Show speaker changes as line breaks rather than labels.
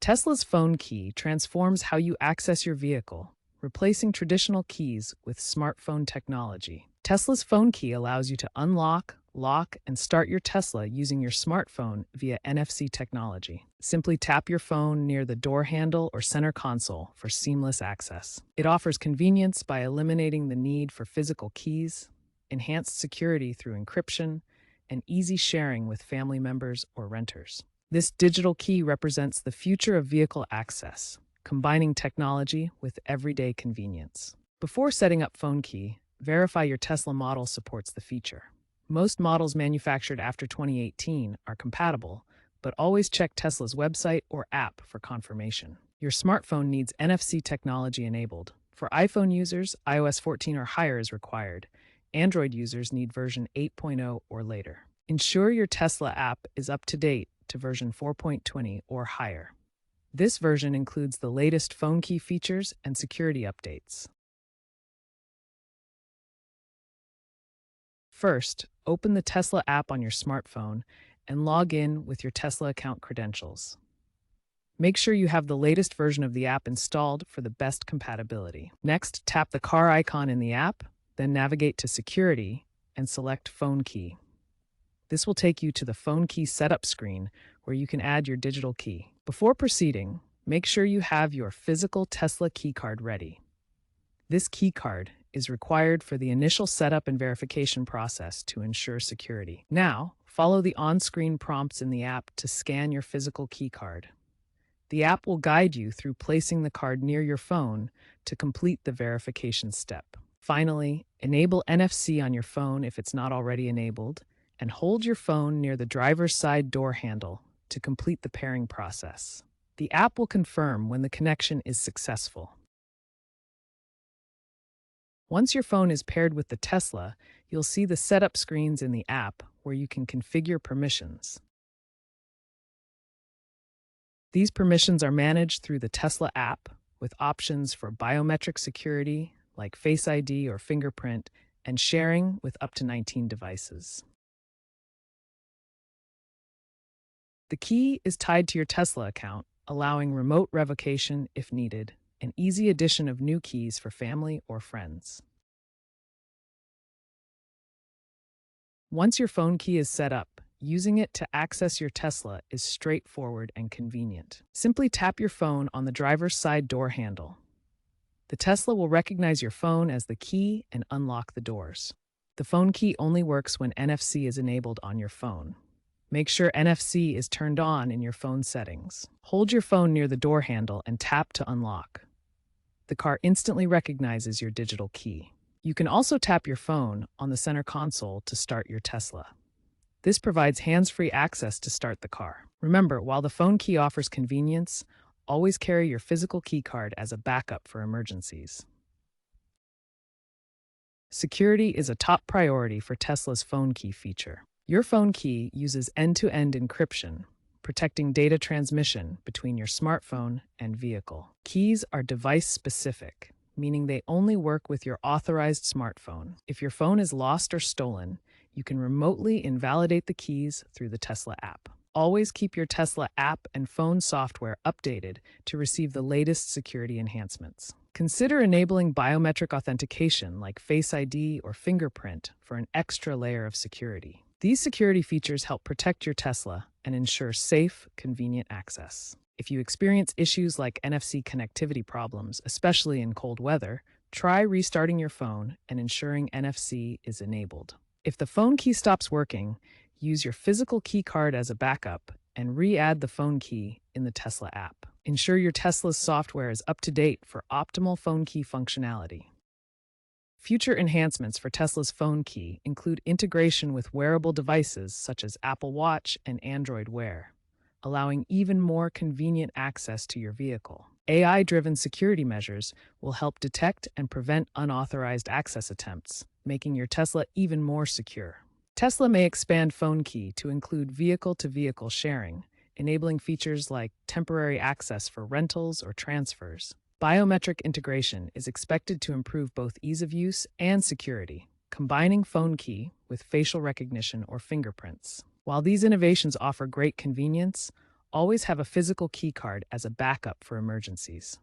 Tesla's phone key transforms how you access your vehicle, replacing traditional keys with smartphone technology. Tesla's phone key allows you to unlock, lock, and start your Tesla using your smartphone via NFC technology. Simply tap your phone near the door handle or center console for seamless access. It offers convenience by eliminating the need for physical keys, enhanced security through encryption, and easy sharing with family members or renters. This digital key represents the future of vehicle access, combining technology with everyday convenience. Before setting up phone key, verify your Tesla model supports the feature. Most models manufactured after 2018 are compatible, but always check Tesla's website or app for confirmation. Your smartphone needs NFC technology enabled. For iPhone users, iOS 14 or higher is required. Android users need version 8.0 or later. Ensure your Tesla app is up to date to version 4.20 or higher. This version includes the latest phone key features and security updates. First, open the Tesla app on your smartphone and log in with your Tesla account credentials. Make sure you have the latest version of the app installed for the best compatibility. Next, tap the car icon in the app, then navigate to Security and select Phone Key. This will take you to the phone key setup screen where you can add your digital key. Before proceeding, make sure you have your physical Tesla keycard ready. This keycard is required for the initial setup and verification process to ensure security. Now, follow the on-screen prompts in the app to scan your physical keycard. The app will guide you through placing the card near your phone to complete the verification step. Finally, enable NFC on your phone if it's not already enabled, and hold your phone near the driver's side door handle to complete the pairing process. The app will confirm when the connection is successful. Once your phone is paired with the Tesla, you'll see the setup screens in the app where you can configure permissions. These permissions are managed through the Tesla app with options for biometric security like Face ID or fingerprint and sharing with up to 19 devices. The key is tied to your Tesla account, allowing remote revocation if needed, and easy addition of new keys for family or friends. Once your phone key is set up, using it to access your Tesla is straightforward and convenient. Simply tap your phone on the driver's side door handle. The Tesla will recognize your phone as the key and unlock the doors. The phone key only works when NFC is enabled on your phone. Make sure NFC is turned on in your phone settings. Hold your phone near the door handle and tap to unlock. The car instantly recognizes your digital key. You can also tap your phone on the center console to start your Tesla. This provides hands-free access to start the car. Remember, while the phone key offers convenience, always carry your physical key card as a backup for emergencies. Security is a top priority for Tesla's phone key feature. Your phone key uses end-to-end encryption, protecting data transmission between your smartphone and vehicle. Keys are device-specific, meaning they only work with your authorized smartphone. If your phone is lost or stolen, you can remotely invalidate the keys through the Tesla app. Always keep your Tesla app and phone software updated to receive the latest security enhancements. Consider enabling biometric authentication like Face ID or fingerprint for an extra layer of security. These security features help protect your Tesla and ensure safe, convenient access. If you experience issues like NFC connectivity problems, especially in cold weather, try restarting your phone and ensuring NFC is enabled. If the phone key stops working, use your physical key card as a backup and re-add the phone key in the Tesla app. Ensure your Tesla's software is up to date for optimal phone key functionality. Future enhancements for Tesla's phone key include integration with wearable devices such as Apple Watch and Android Wear, allowing even more convenient access to your vehicle. AI-driven security measures will help detect and prevent unauthorized access attempts, making your Tesla even more secure. Tesla may expand phone key to include vehicle-to-vehicle sharing, enabling features like temporary access for rentals or transfers. Biometric integration is expected to improve both ease of use and security, combining phone key with facial recognition or fingerprints. While these innovations offer great convenience, Always have a physical key card as a backup for emergencies.